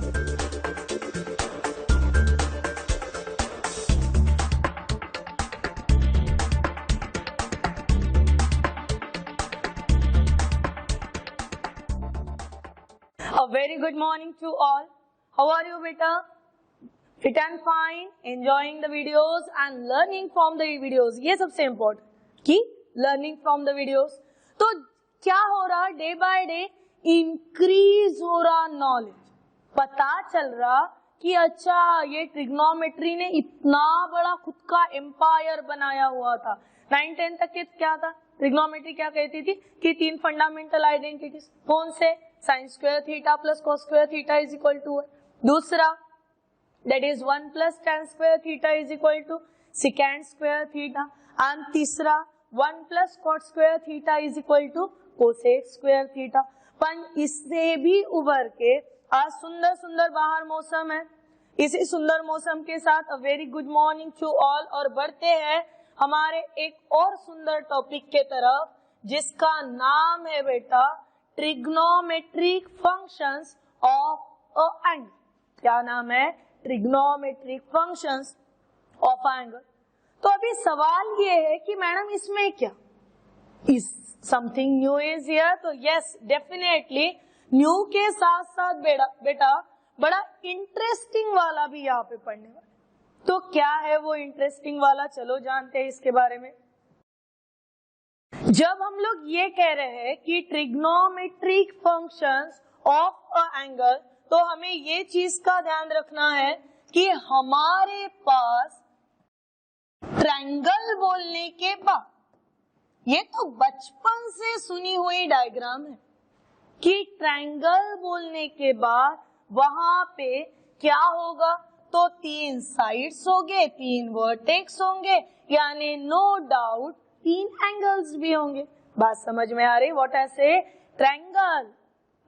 A very good morning to all. How are you, beta? Fit and fine, enjoying the videos and learning from the videos. ये सबसे important कि learning from the videos. तो क्या हो रहा, day by day increase हो रहा knowledge. पता चल रहा कि अच्छा ये ट्रिग्नोमेट्री ने इतना बड़ा खुद का एम्पायर बनाया हुआ था. 9-10 तक के क्या था, ट्रिग्नोमेट्री क्या कहती थी कि 3 फंडामेंटल आइडेंटिटीज. कौन से? Sine square theta plus cos square theta is equal to. दूसरा that is 1 plus tan square theta is equal to second square theta. And तीसरा 1 plus cot square theta is equal to cosec square theta. पर इससे भी उभर के आज सुंदर सुंदर बाहर मौसम है. इसी सुंदर मौसम के साथ a very good morning to all. और बढ़ते हैं हमारे एक और सुंदर टॉपिक के तरफ जिसका नाम है बेटा trigonometric functions of a angle. क्या नाम है? Trigonometric functions of angle. तो अभी सवाल ये है कि मैडम इसमें क्या is something new is here. तो यस डेफिनेटली न्यू के साथ साथ बेटा बड़ा इंटरेस्टिंग वाला भी यहाँ पे पढ़ने वाला. तो क्या है वो इंटरेस्टिंग वाला, चलो जानते हैं इसके बारे में. जब हम लोग ये कह रहे हैं कि trigonometric functions of a angle, तो हमें ये चीज का ध्यान रखना है कि हमारे पास ट्रायंगल बोलने के बाद, ये तो बचपन से सुनी हुई डायग्राम है कि ट्रायंगल बोलने के बाद वहां पे क्या होगा, तो 3 साइड्स होंगे, 3 वर्टेक्स होंगे, यानी नो डाउट 3 एंगल्स भी होंगे. बात समझ में आ रही? व्हाट ऐसे ट्रायंगल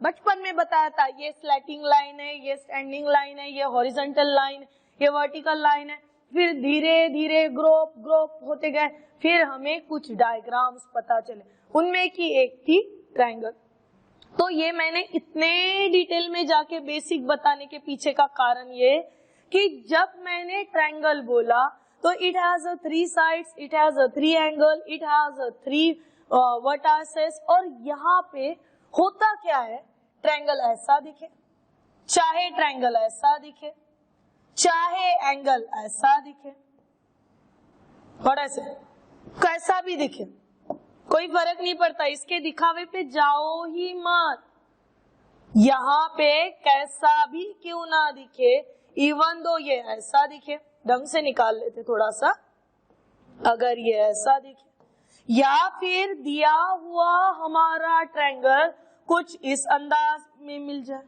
बचपन में बताया था, ये स्लैटिंग लाइन है, ये स्टैंडिंग लाइन है, ये हॉरिजॉन्टल लाइन, ये वर्टिकल लाइन है. फिर धीरे धीरे ग्रोप होते गए, फिर हमें कुछ डायग्राम्स पता चले, उनमें की एक थी ट्रायंगल. तो ये मैंने इतने डिटेल में जाके बेसिक बताने के पीछे का कारण ये कि जब मैंने ट्रायंगल बोला तो it has 3 sides, it has 3 angle, it has 3 वर्टासेस. और यहाँ पे होता क्या है, ट्रायंगल ऐसा दिखे, चाहे ट्रायंगल ऐसा दिखे, चाहे एंगल ऐसा दिखे, और ऐसे कैसा भी दिखे, कोई फर्क नहीं पड़ता. इसके दिखावे पे जाओ ही मत. यहाँ पे कैसा भी क्यों ना दिखे, इवन दो ये ऐसा दिखे, ढंग से निकाल लेते थोड़ा सा, अगर ये ऐसा दिखे या फिर दिया हुआ हमारा ट्रायंगल कुछ इस अंदाज में मिल जाए,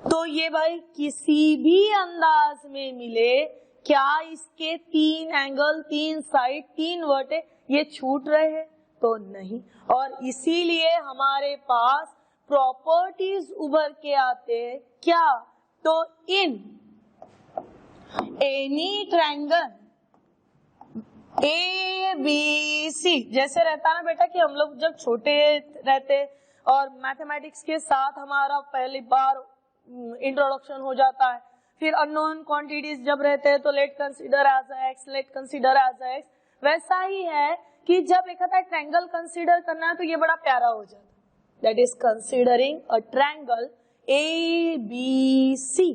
तो ये भाई किसी भी अंदाज में मिले, क्या इसके 3 एंगल, 3 साइड, 3 वर्टे ये छूट रहे हैं? तो नहीं. और इसीलिए हमारे पास प्रॉपर्टीज उभर के आते हैं. क्या? तो in any triangle A B C, जैसे रहता ना बेटा कि हम लोग जब छोटे रहते और मैथमेटिक्स के साथ हमारा पहली बार इंट्रोडक्शन हो जाता है, फिर अननोन क्वांटिटीज जब रहते हैं तो let consider as X, let consider as X. वैसा ही है कि जब एक आता है ट्रायंगल कंसीडर करना है तो ये बड़ा प्यारा हो जाता है. That is considering a triangle A B C.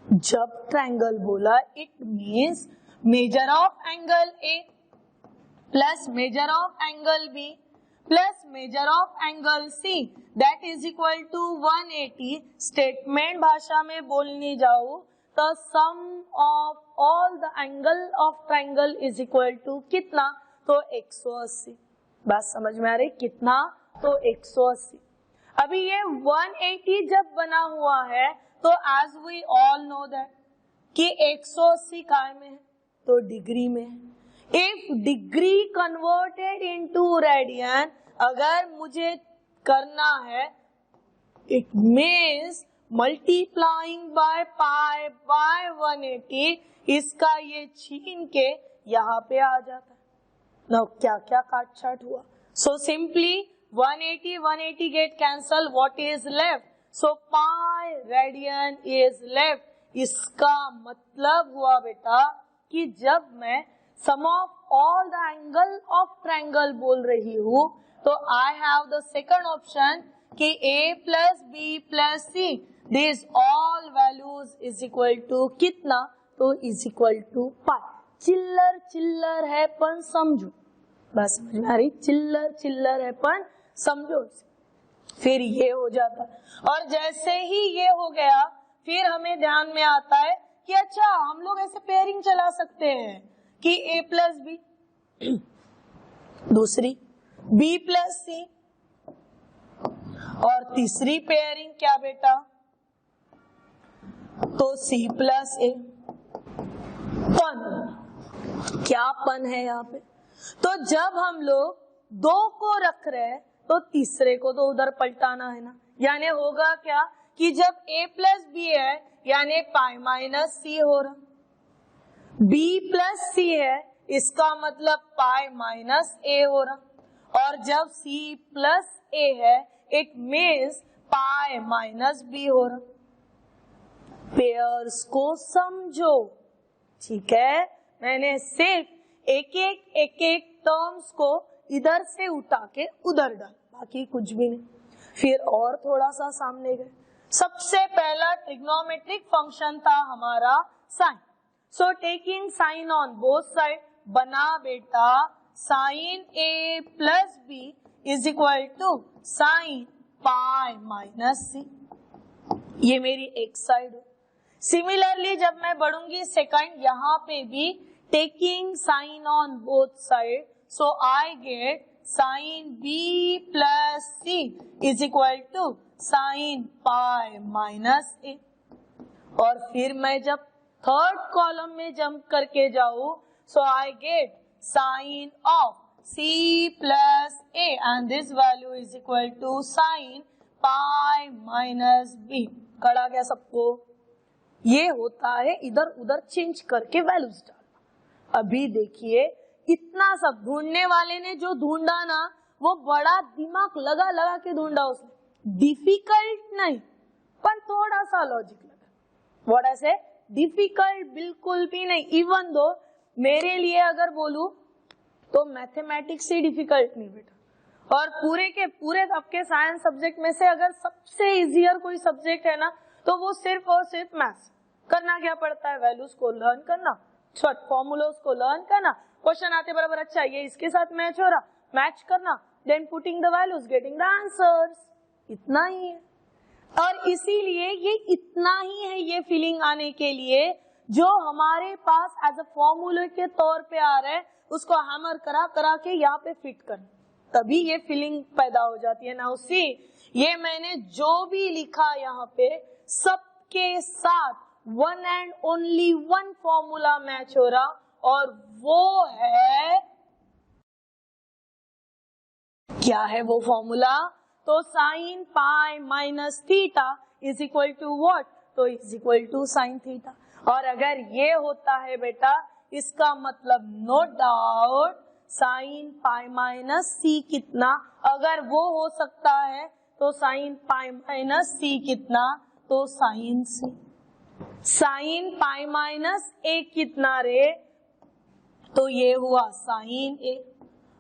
जब ट्रायंगल बोला it means measure of angle A plus measure of angle B plus measure of angle C, that is equal to 180. Statement भाषा में बोलने जाऊं तो sum of all the angle of triangle is equal to कितना, तो 180. बात समझ में आ रही? कितना? तो 180. अभी ये 180 जब बना हुआ है तो as we all know that कि 180 काय में है, तो डिग्री में है. If degree converted into radian अगर मुझे करना है, it means multiplying by pi by 180, इसका ये छीन के यहाँ पे आ जाता है. Now क्या क्या काट छाट हुआ. So simply 180 get cancel, what is left? So pi radian is left. इसका मतलब हुआ बेटा कि जब मैं sum of all the angle of triangle बोल रही हूँ तो I have the second option कि a plus B plus C this all values is equal to कितना, तो इज इक्वल टू पाई। चिल्लर चिल्लर है पण समझो, बस समझ में आ रही, चिल्लर चिल्लर है पण समझो। फिर ये हो जाता और जैसे ही ये हो गया फिर हमें ध्यान में आता है कि अच्छा हम लोग ऐसे पेयरिंग चला सकते हैं कि a प्लस बी, दूसरी b प्लस सी, और तीसरी पेयरिंग क्या बेटा, तो c प्लस a। पन, क्या पन है यहाँ पे, तो जब हम लोग दो को रख रहे हैं तो तीसरे को तो उधर पलटाना है ना, यानी होगा क्या कि जब a प्लस बी है यानी पाई माइनस सी हो रहा, b प्लस सी है इसका मतलब पाई माइनस a हो रहा, और जब c प्लस a है it means pi minus b हो रहा। पेयर्स को समझो, ठीक है, मैंने सिर्फ एक एक टर्म्स को इधर से उठा के उधर डाल, बाकी कुछ भी नहीं। फिर और थोड़ा सा सामने गए, सबसे पहला ट्रिग्नोमेट्रिक फंक्शन था हमारा sine. So taking sine on both side बना बेटा sine a plus B is equal to sine pi minus C, ये मेरी एक साइड है। सिमिलरली जब मैं बढ़ूंगी सेकंड, यहाँ पे भी taking sine on both side, so I get sine b plus C is equal to sine pi minus a। और फिर मैं जब थर्ड कॉलम में जंप करके जाऊं, so I get sine of c plus a and this value is equal to sine pi minus b। कड़ा गया सबको? ये होता है इधर उधर चेंज करके वैल्यूज डालना। अभी देखिए इतना सब ढूंढने वाले ने जो ढूंढा ना वो बड़ा दिमाग लगा लगा के ढूंढा उसने, डिफिकल्ट नहीं पर थोड़ा सा लॉजिक लगा। व्हाट आई से, डिफिकल्ट बिल्कुल भी नहीं। इवन दो मेरे लिए अगर बोलूं तो मैथमेटिक्स से डिफिकल्ट नहीं बेटा, और पूरे के पूरे आपके साइंस सब्जेक्ट में से अगर सबसे इजियर कोई सब्जेक्ट है ना तो वो सिर्फ और सिर्फ मैथ्स। करना क्या पड़ता है, वैल्यूज को लर्न करना, फॉर्मूलाज को लर्न करना, क्वेश्चन आते बराबर अच्छा ये इसके साथ मैच हो रहा, मैच करना, then putting the values getting the answers, इतना ही है। और इसीलिए ये इतना ही है, ये फीलिंग आने के लिए जो हमारे पास एज अ फॉर्मूला के तौर पे आ रहा है उसको हैमर करा करा के यहाँ पे फिट करना, तभी ये फीलिंग पैदा हो जाती है ना। उसी ये मैंने जो भी लिखा यहाँ पे सबके साथ one and only one formula match हो रहा, और वो है क्या है वो फॉर्मूला, तो sine pi minus theta is equal to what, तो is equal to sine theta. और अगर ये होता है बेटा इसका मतलब no doubt sine pi minus C कितना, अगर वो हो सकता है तो साइन पाई माइनस सी कितना, तो साइन सी। साइन पाई माइनस ए कितना रे, तो ये हुआ साइन ए,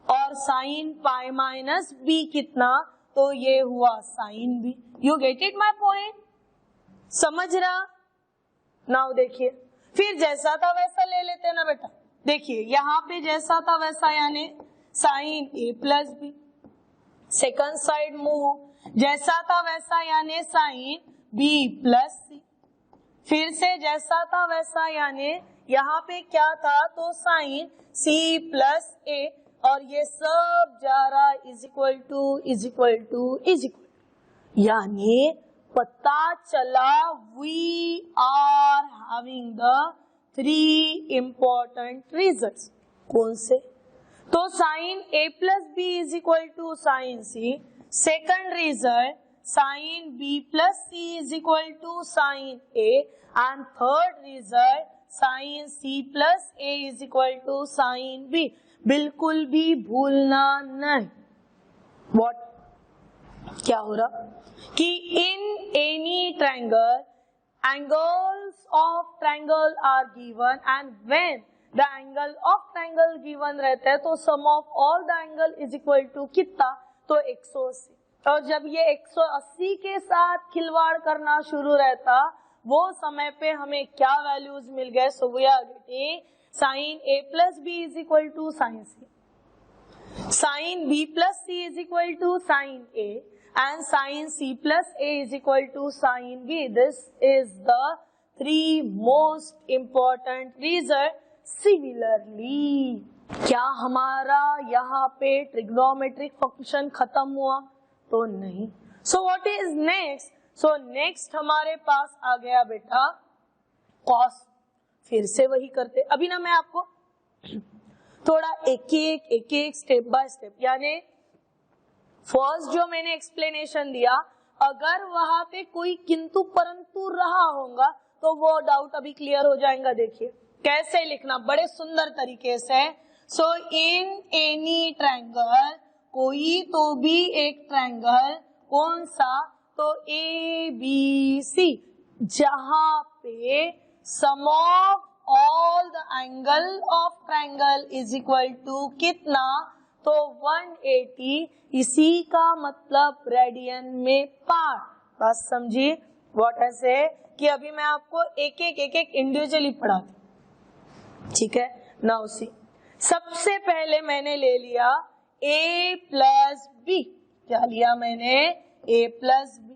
और साइन पाई माइनस बी कितना, तो ये हुआ sine B. You get it my point, समझ रहा? नाउ देखिए फिर जैसा था वैसा ले लेते ना बेटा। देखिए यहाँ पे जैसा था वैसा यानी sine A plus B, second side move, जैसा था वैसा यानी साइन बी प्लस सी, फिर से जैसा था वैसा यानी यहाँ पे क्या था तो साइन सी प्लस ए, और ये सब जा रहा is equal to is equal to is equal, यानी पता चला we are having the 3 important results. कौन से, तो sine A plus B is equal to sine C, second result sine B plus C is equal to sine A, and third result sine C plus A is equal to sine B. बिल्कुल भी भूलना नहीं। What क्या हो रहा कि in any triangle angles of triangle are given and when the angle of triangle given रहता है तो sum of all the angle is equal to कितना, तो 180। और जब ये 180 के साथ खिलवाड़ करना शुरू रहता वो समय पे हमें क्या वैल्यूज मिल गए, so we are getting sin a plus b is equal to sin c, sin b plus c is equal to sin a and sin c plus a is equal to sin b. This is the three most important reason. Similarly, क्या हमारा यहाँ पे trigonometric function खत्म हुआ, तो नहीं। So what is next? So next हमारे पास आ गया बेटा cos। फिर से वही करते, अभी ना मैं आपको थोड़ा एक एक स्टेप बाय स्टेप, यानी फर्स्ट जो मैंने एक्सप्लेनेशन दिया अगर वहां पे कोई किंतु परंतु रहा होगा तो वो डाउट अभी क्लियर हो जाएगा। देखिए कैसे लिखना बड़े सुंदर तरीके से। सो इन एनी ट्रायंगल, कोई तो भी एक ट्रायंगल, कौन सा, तो ए बी सी, जहां पे sum of all the angle of triangle is equal to कितना, तो 180। इसी का मतलब रेडियन में पार्ट। बस समझिए व्हाट है से कि अभी मैं आपको एक एक इंडिविजुअली पढ़ाती, ठीक है। नाउ सी, सबसे पहले मैंने ले लिया a प्लस बी। क्या लिया मैंने, a प्लस बी।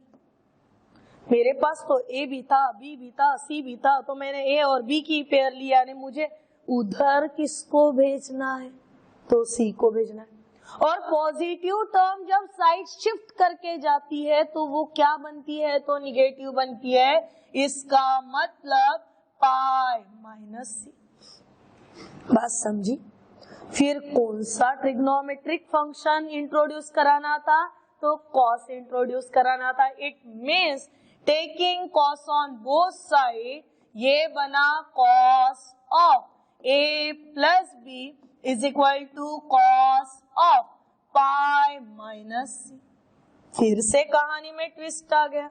मेरे पास तो a भी था, b भी था, c भी था, तो मैंने a और b की पेयर लिया। यानी मुझे उधर किसको भेजना है, तो c को भेजना है। और पॉजिटिव टर्म जब साइड शिफ्ट करके जाती है तो वो क्या बनती है, तो निगेटिव बनती है। इसका मतलब पाई माइनस सी। बात समझी। फिर कौन सा ट्रिग्नोमेट्रिक फंक्शन इंट्रोड्यूस कराना था, तो कॉस इंट्रोड्यूस कराना था। It means taking cos on both side, ये बना cos of a plus B is equal to cos of pi minus C. फिर से कहानी में ट्विस्ट आ गया।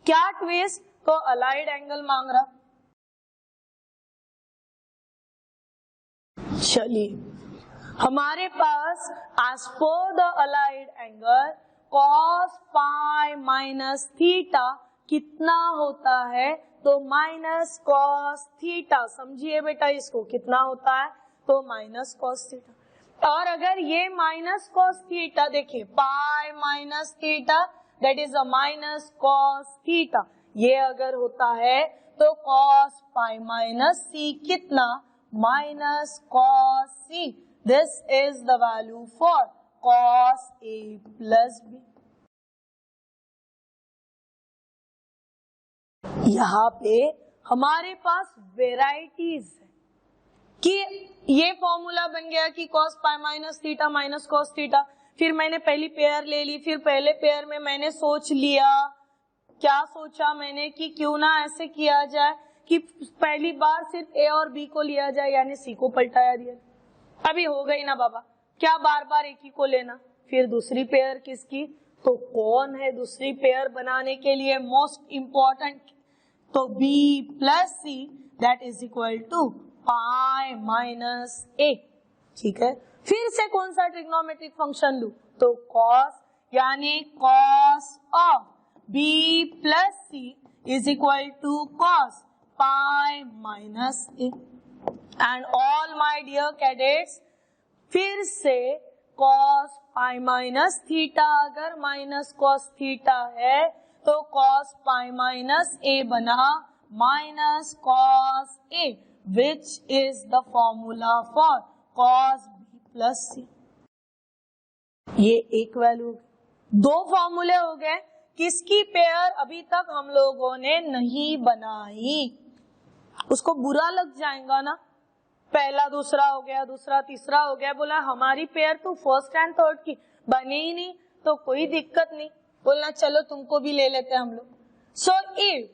क्या ट्विस्ट, तो अलाइड एंगल मांग रहा। चलिए हमारे पास as per the allied angle cos pi minus theta कितना होता है, तो माइनस कॉस थीटा। समझिए बेटा इसको, कितना होता है, तो माइनस कॉस थीटा। और अगर ये माइनस कॉस थीटा, देखिए पाई minus theta that is a minus cos theta, ये अगर होता है तो कॉस पाई माइनस सी कितना, minus cos C. This is the value for cos A plus B. यहाँ पे हमारे पास वेराइटीज है कि ये फॉर्मूला बन गया कि cos पाई minus theta minus cos theta. फिर मैंने पहली पेयर ले ली, फिर पहले पेयर में मैंने सोच लिया, क्या सोचा मैंने कि क्यों ना ऐसे किया जाए कि पहली बार सिर्फ a और b को लिया जाए, यानी c को पलटाया दिया। अभी हो गई ना बाबा, क्या बार बार एक ही को लेना। फिर दूसरी पेयर किसकी, तो कौन है दूसरी पेयर बनाने के लिए मोस्ट इंपॉर्टेंट, तो b plus C that is equal to pi minus A, ठीक है। फिर से कौन सा ट्रिग्नोमेट्रिक फंक्शन लूं, तो कॉस, यानी cos of b plus C is equal to cos pi minus A. And all my dear cadets, फिर से कॉस पाई माइनस थीटा अगर माइनस कॉस थीटा है तो कॉस पाई माइनस ए बना minus cos A, which is the formula for cos b plus c। ये एक value, दो फॉर्मूले हो गए। किसकी पेयर अभी तक हम लोगों ने नहीं बनाई, उसको बुरा लग जाएगा ना। पहला दूसरा हो गया, दूसरा तीसरा हो गया, बोला हमारी पेयर तो फर्स्ट एंड थर्ड की बनी ही नहीं, तो कोई दिक्कत नहीं, बोलना चलो तुमको भी ले लेते हम लोग। So if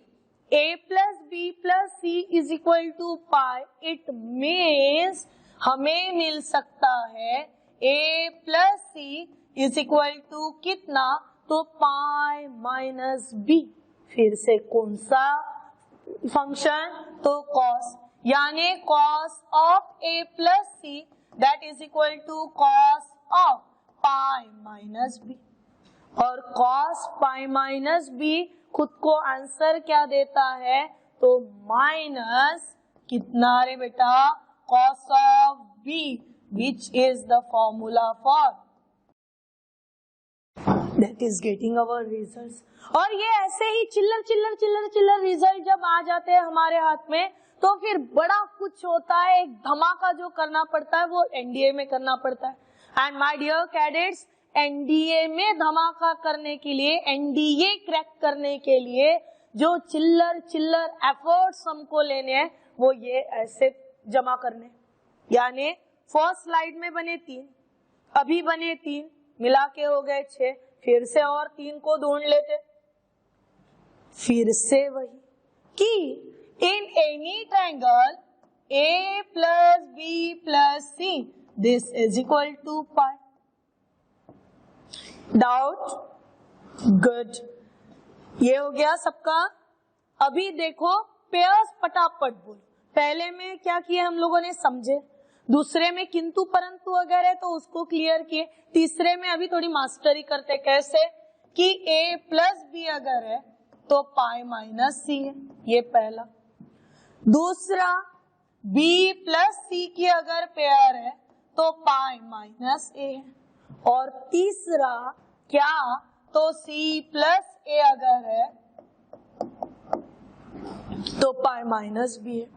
a plus b plus c is equal to pi, it means हमें मिल सकता है a plus c is equal to कितना, तो पाई माइनस बी। फिर से कौन सा फंक्शन, तो कॉस, यानी cos of A plus C that is equal to cos of pi minus B. और कॉस पाई माइनस बी खुद को आंसर क्या देता है, तो माइनस कितना रे बेटा, cos of B, which is the formula for that is getting our results। और ये ऐसे ही चिल्लर चिल्लर चिल्लर चिल्लर रिजल्ट जब आ जाते हैं हमारे हाथ में, तो फिर बड़ा कुछ होता है, एक धमाका जो करना पड़ता है वो एनडीए में करना पड़ता है। And my dear cadets, NDA में धमाका करने के लिए, एनडीए क्रैक करने के लिए जो चिल्लर चिल्लर एफर्ट्स हमको लेने हैं, वो ये ऐसे जमा करने, यानी फर्स्ट स्लाइड में बने 3, अभी बने 3, मिला के हो गए 6, फिर से और 3 को ढूंढ लेते, फिर से वही कि in any triangle A plus B plus C this is equal to pi. Doubt? Good, ये हो गया सबका। अभी देखो पेयर्स फटाफट बोलो। पहले में क्या किया हम लोगों ने, समझे, दूसरे में किंतु परंतु अगर है तो उसको क्लियर किए, तीसरे में अभी थोड़ी मास्टरी करते, कैसे कि a प्लस बी अगर है तो पाई माइनस सी है, ये पहला। दूसरा b प्लस सी की अगर पेयर है तो पाई माइनस ए है। और तीसरा क्या, तो c प्लस ए अगर है तो पाई माइनस बी है।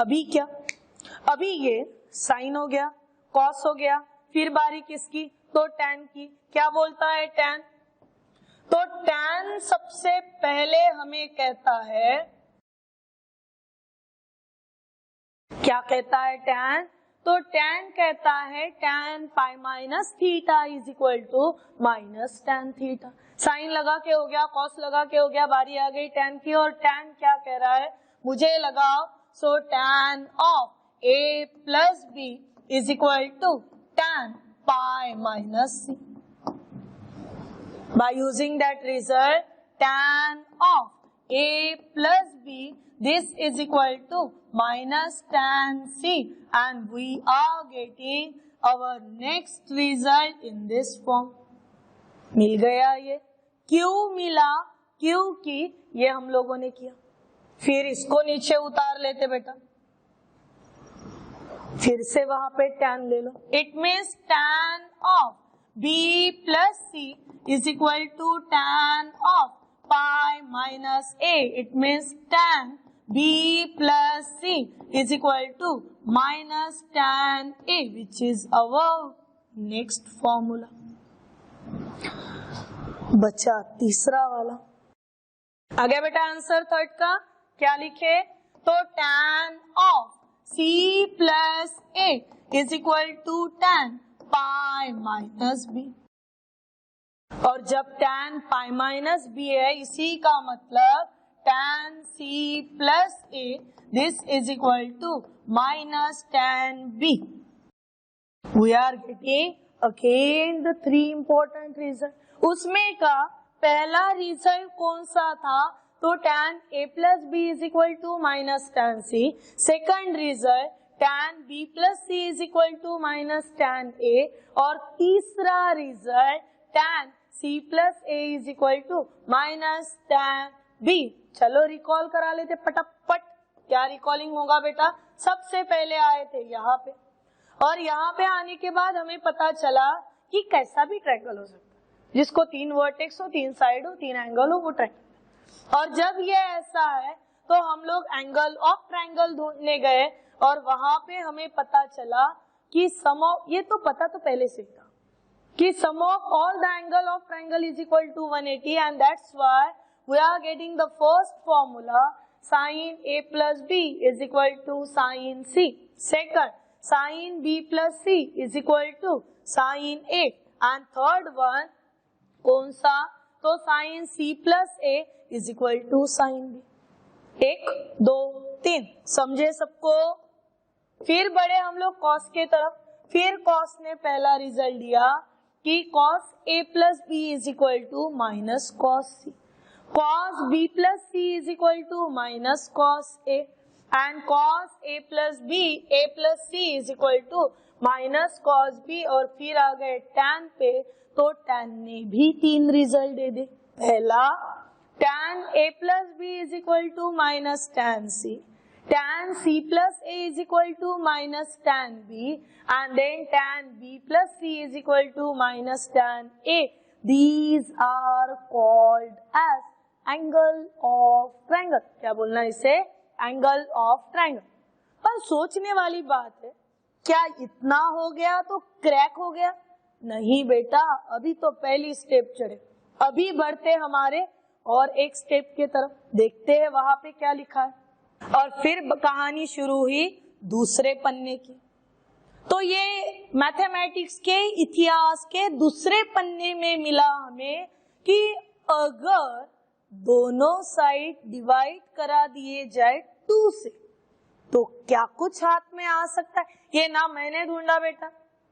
अभी क्या, अभी ये साइन हो गया, कॉस हो गया, फिर बारी किसकी, तो टैन की। क्या बोलता है टैन, तो टैन सबसे पहले हमें कहता है, क्या कहता है टैन, तो टैन कहता है tan pi minus theta is equal to minus tan theta. Sign लगा के हो गया, कॉस लगा के हो गया, बारी आ गई टैन की, और टैन क्या कह रहा है, मुझे लगाओ, सो tan of a plus b is equal to tan pi minus c. By using that result, tan of a plus b, this is equal to minus tan c, and we are getting our next result in this form. मिल गया ये, क्यों मिला, क्योंकि ये हम लोगों ने किया। फिर इसको नीचे उतार लेते बेटा, फिर से वहां पे tan ले लो। It means tan of b plus C is equal to tan of pi minus a। It means tan b plus C is equal to minus tan a, which is our next formula. बचा तीसरा वाला। आ गया बेटा answer third का, क्या लिखे, तो tan of c plus a is equal to tan pi minus b। और जब tan पाई माइनस b है, इसी का मतलब tan c plus a this is equal to minus tan b। We are getting again the 3 important result. उसमें का पहला result कौन सा था, तो tan a plus B is equal to minus tan c। Second result tan b plus c is equal to minus tan a। और तीसरा result tan c plus a is equal to minus tan b। चलो recall करा लेते फटाफट। क्या recalling होगा बेटा, सबसे पहले आए थे यहाँ पे, और यहाँ पे आने के बाद हमें पता चला कि कैसा भी ट्रायंगल हो सकता है, जिसको 3 वर्टेक्स हो, 3 साइड हो, 3 एंगल हो, वो ट्रायंगल। और जब ये ऐसा है तो हम लोग एंगल ऑफ ट्रायंगल ढूंढने गए, और वहां पे हमें पता चला कि सम ऑफ, ये तो पता तो पहले से था कि sum of all the angle of triangle is equal to 180, and that's why we are getting the first formula sin a plus b is equal to sin c. Second, sin b plus c is equal to sin a, and third one कौन सा, तो sin c plus a is equal to sin b। 1 2 3 समझे सबको। फिर बढ़े हम लोग cos के तरफ। फिर cos ने पहला रिजल्ट दिया कि cos a plus b is equal to minus cos c, cos b plus c is equal to minus cos a, and cos a plus c is equal to minus cos b, और फिर आ गए tan पे, तो tan ने भी 3 result दे दे। पहला tan a plus b is equal to minus tan c, tan c plus a is equal to minus tan b, and then tan b plus c is equal to minus tan a. These are called as angle of triangle। क्या बोलना इसे? Angle of triangle. पर सोचने वाली बात है, क्या इतना हो गया तो क्रैक हो गया? नहीं बेटा, अभी तो पहली स्टेप चढ़े, अभी बढ़ते हमारे और एक स्टेप की तरफ, देखते हैं वहां पे क्या लिखा है। और फिर कहानी शुरू हुई दूसरे पन्ने की। तो ये मैथमेटिक्स के इतिहास के दूसरे पन्ने में मिला हमें कि अगर दोनों साइड डिवाइड करा दिए जाए 2 से, तो क्या कुछ हाथ में आ सकता है? ये ना मैंने ढूंढा बेटा,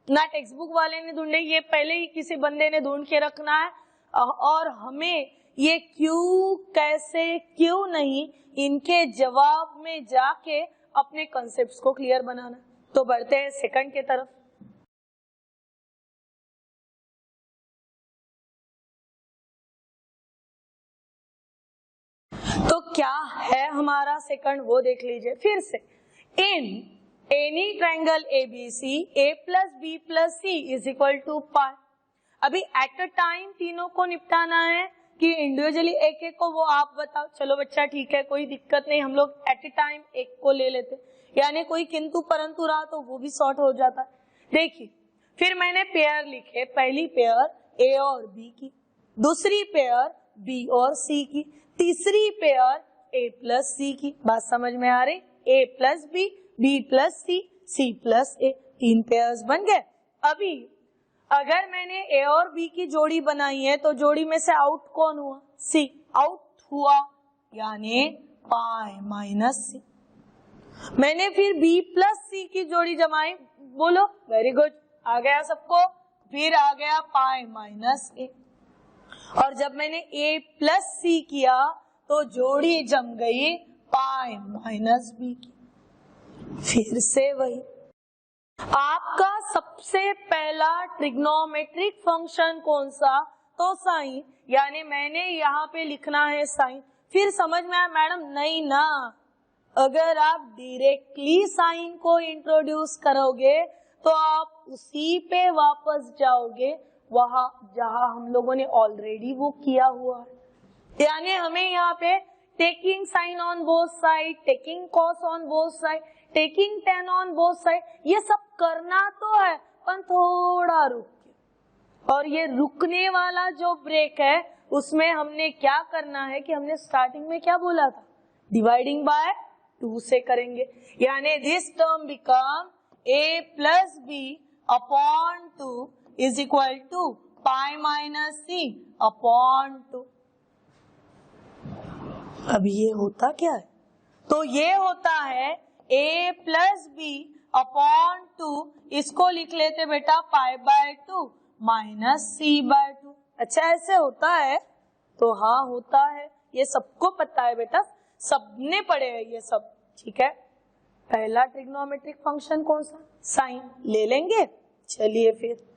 ना टेक्स्ट बुक वाले ने ढूंढे, ये पहले ही किसी बंदे ने ढूंढ के रखना है। और हमें ये क्यों, कैसे, क्यों नहीं, इनके जवाब में जाके अपने कॉन्सेप्ट्स को क्लियर बनाना। तो बढ़ते हैं सेकंड के तरफ। तो क्या है हमारा सेकंड, वो देख लीजिए फिर से। इन any triangle ABC A plus B plus C is equal to पाई। अभी एट अ टाइम तीनों को निपटाना है कि इंडिविजुअली एक एक को, वो आप बताओ। चलो बच्चा ठीक है, कोई दिक्कत नहीं, हम लोग एट अ टाइम एक को ले लेते, यानी कोई किंतु परंतु रहा तो वो भी सॉर्ट हो जाता है। देखिए, फिर मैंने पेयर लिखे, पहली पेयर A और B की, दूसरी पेयर B और C की, तीसरी पेयर A plus C की। बात समझ में आ रही? A plus B, B plus C, C plus A, 3 pairs बन गए। अभी अगर मैंने A और B की जोड़ी बनाई है, तो जोड़ी में से आउट कौन हुआ? C आउट हुआ, यानी पाई माइनस C। मैंने फिर B प्लस C की जोड़ी जमाई, बोलो वेरी गुड, आ गया सबको। फिर आ गया पाई माइनस A, और जब मैंने A प्लस C किया तो जोड़ी जम गई पाई माइनस B की। फिर से वही, आपका सबसे पहला ट्रिग्नोमेट्रिक फंक्शन कौन सा? तो साइन, यानी मैंने यहाँ पे लिखना है साइन। फिर समझ में आया मैडम? नहीं ना, अगर आप डायरेक्टली साइन को इंट्रोड्यूस करोगे तो आप उसी पे वापस जाओगे वहां जहां हम लोगों ने ऑलरेडी वो किया हुआ है। यानी हमें यहाँ पे taking sine on both side, taking cos on both side, taking tan on both side, ये सब करना तो है, पर थोड़ा रुक के। और ये रुकने वाला जो ब्रेक है, उसमें हमने क्या करना है कि हमने स्टार्टिंग में क्या बोला था? डिवाइडिंग बाय 2 से करेंगे, यानी this term become A plus B upon 2 is equal to pi minus C upon 2। अब ये होता क्या है? तो ये होता है A प्लस B अपॉन 2, इसको लिख लेते बेटा pi by 2 minus C by 2। अच्छा ऐसे होता है? तो हाँ होता है, ये सबको पता है बेटा, सबने पढ़े हैं ये सब, ठीक है। पहला ट्रिग्नोमेट्रिक फंक्शन कौन सा? साइन ले लेंगे। चलिए फिर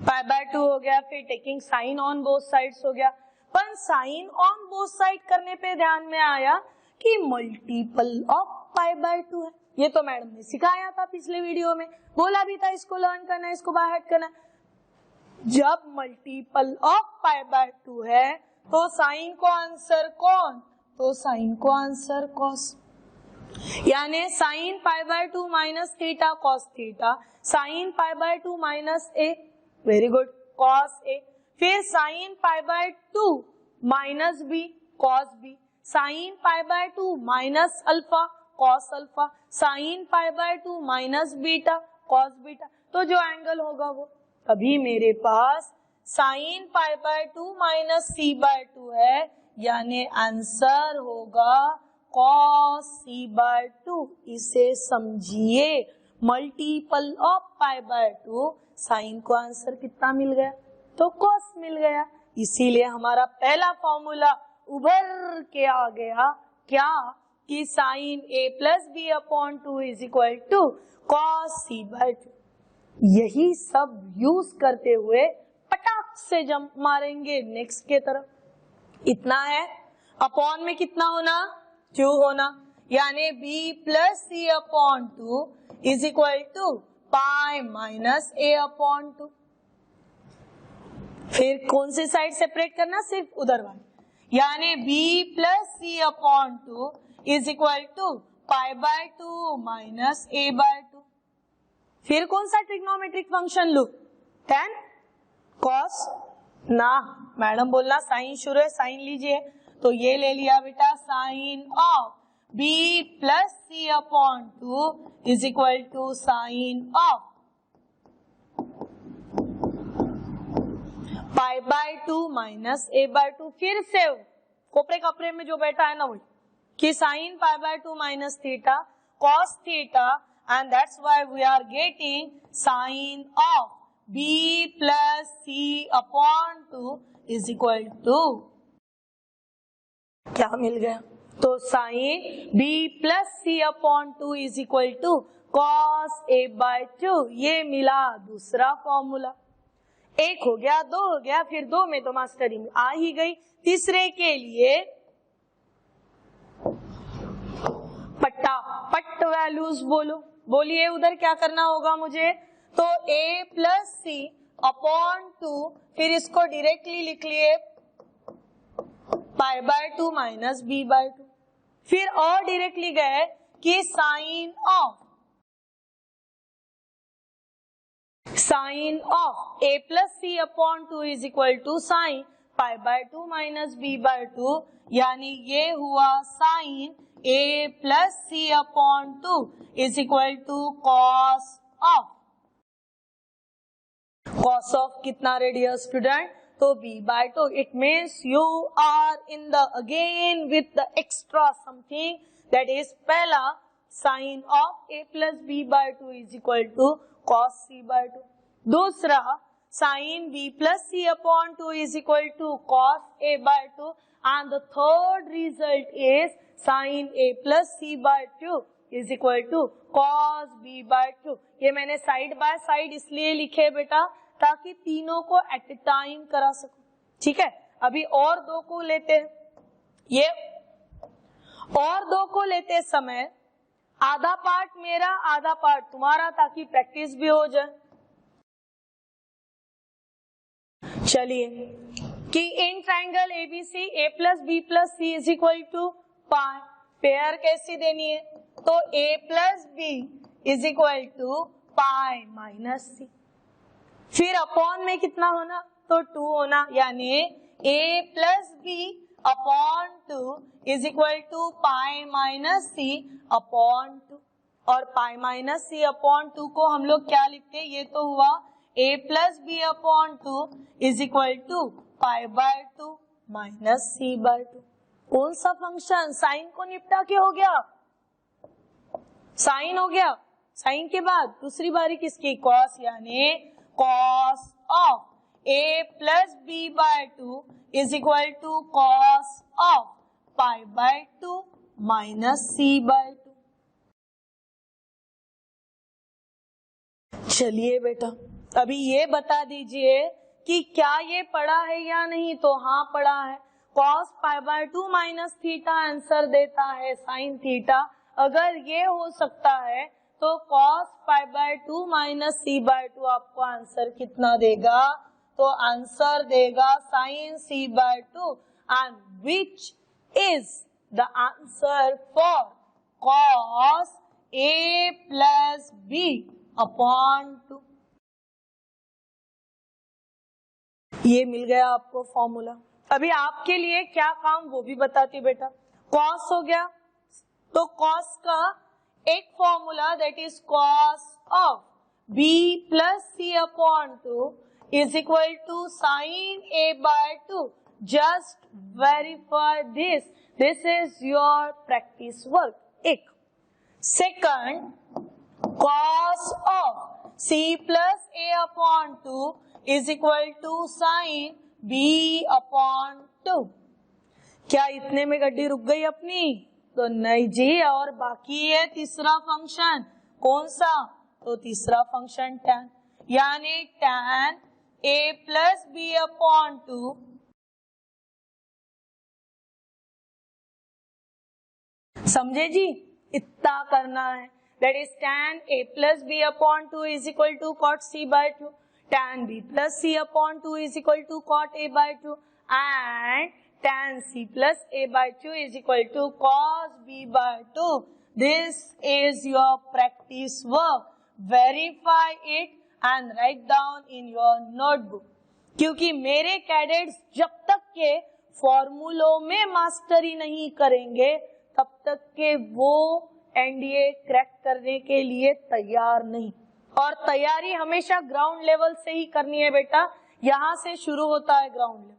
पाई बाय 2 हो गया, फिर taking sine on both sides हो गया। पर साइन ऑन बोथ साइड करने पे ध्यान में आया कि मल्टीपल ऑफ पाई बाय 2 है। ये तो मैडम ने सिखाया था पिछले वीडियो में, बोला भी था इसको लर्न करना है, इसको बाहर करना। जब मल्टीपल ऑफ पाई बाय 2 है तो साइन को आंसर कौन? तो साइन को आंसर कॉस, यानी sine pi by 2 minus theta cos theta, sine pi by 2 minus A, very good, cos A. फिर sine pi by 2 minus B cos B, sine pi by 2 minus alpha cos alpha, sine pi by 2 minus beta cos beta. तो जो angle होगा वो, अभी मेरे पास sine pi by 2 minus C by 2 है, यानी आंसर होगा cos c बाय 2, इसे समझिए multiple of pi by 2, sine को आंसर कितना मिल गया, तो cos मिल गया। इसीलिए हमारा पहला फॉर्मूला उभर के आ गया क्या, कि sine a plus B upon 2 is equal to cos c by 2। यही सब यूज करते हुए पटाख से जंप मारेंगे नेक्स्ट के तरफ। इतना है, अपॉन में कितना होना, 2 होना, यानी b plus C upon 2 is equal to pi minus a upon 2। फिर कौन सी साइड सेपरेट करना, सिर्फ उधर वाली, यानी b plus C upon 2 is equal to pi by 2 minus a by 2। फिर कौन सा ट्रिग्नोमेट्रिक फंक्शन लू, tan cos, ना मैडम बोलना साइन शुरू है, साइन लीजिए, तो ये ले लिया बेटा sine of b plus C upon 2 is equal to sine of pi by 2 minus a by 2। फिर से कोपरे कपड़े में जो बैठा है ना वही, कि sign pi by 2 minus theta cos theta, and that's why we are getting sine of b plus c upon 2 is equal to, क्या मिल गया, तो sin b plus c upon 2 is equal to cos a by 2, ये मिला दूसरा formula. एक हो गया, दो हो गया, फिर दो में तो मास्टरी में आ ही गई। तीसरे के लिए पट वैल्यूज बोलो, बोलिए उधर क्या करना होगा मुझे, तो a प्लस सी अपॉन 2, फिर इसको डायरेक्टली लिख लिए pi by 2 minus b by 2। फिर और डायरेक्टली गए कि sine of a plus C upon 2 is equal to sine pi by 2 minus b by 2, यानी ये हुआ sine a plus C upon 2 is equal to cos of कितना radius student, तो b by 2। It means you are in the again with the extra something, that is पहला sign of a plus b by 2 is equal to cos c by 2, दूसरा sine b plus c upon 2 is equal to cos a by 2, and the third result is sin a plus c by 2 is equal to cos b by 2। ये मैंने side by side इसलिए लिखे बेटा ताकि तीनों को eight ए time करा सकूं, ठीक है। अभी और दो को लेते हैं, ये और दो को लेते समय आधा पार्ट मेरा आधा पार्ट तुम्हारा, ताकि प्रैक्टिस भी हो जाए। चलिए, कि in triangle ABC a plus B plus C is equal to pi, pair कैसी देनी है, तो a plus B is equal to pi minus C. फिर अपॉन में कितना होना, तो 2 होना, यानी a plus B upon 2 is equal to pi minus C upon 2। और पाई माइनस सी अपॉन 2 को हम लोग क्या लिखते हैं, ये तो हुआ a plus B upon 2 is equal to pi by 2 minus C by 2। कौन सा फंक्शन, साइन को निपटा के हो गया, साइन हो गया, साइन के बाद दूसरी बारी किसकी, कॉस, यानी cos of a plus B by 2 is equal to cos of pi by 2 minus C by 2। चलिए बेटा, अभी ये बता दीजिए कि क्या ये पढ़ा है या नहीं, तो हाँ पढ़ा है। cos pi by 2 minus theta answer देता है साइन थीटा। अगर ये हो सकता है तो cos pi by 2 minus C by 2 आपको आंसर कितना देगा, तो आंसर देगा sine C by 2, and which is the answer for cos a plus B upon 2। ये मिल गया आपको फॉर्मूला। अभी आपके लिए क्या काम वो भी बताती बेटा। कॉस हो गया तो कॉस का एक formula that is cos of b plus C upon 2 is equal to sine a by 2 just verify this. This is your practice work. एक. Second, cos of c plus a upon 2 is equal to sin b upon 2. क्या इतने में गड्डी रुक गई अपनी? तो नहीं जी, और बाकी है तीसरा फंक्शन. कौन सा? तो तीसरा फंक्शन tan, यानी tan a plus B upon 2 समझे जी? इतना करना है. That is tan a plus B upon 2 is equal to cot c by 2, tan b plus c upon 2 is equal to cot a by 2 and tan c plus a by 2 is equal to cos b by 2. This is your practice work. Verify it and write down in your notebook. क्योंकि मेरे cadets जब तक के फॉर्मूलों में mastery नहीं करेंगे तब तक के वो एनडीए क्रैक करने के लिए तैयार नहीं. और तैयारी हमेशा ग्राउंड लेवल से ही करनी है बेटा. यहाँ से शुरू होता है ग्राउंड लेवल.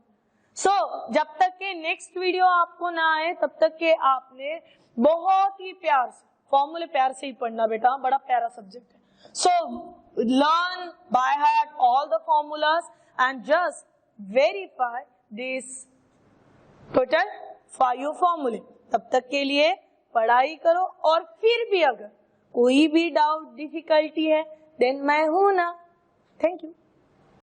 जब तक के नेक्स्ट वीडियो आपको ना आए तब तक के आपने बहुत ही प्यार से फॉर्मूले प्यार से ही पढ़ना बेटा. बड़ा प्यारा सब्जेक्ट है. Learn by heart all the formulas and just verify this total 5 फॉर्मूले. तब तक के लिए पढ़ाई करो. और फिर भी अगर कोई भी डाउट डिफिकल्टी है देन मैं हूं ना. Thank you.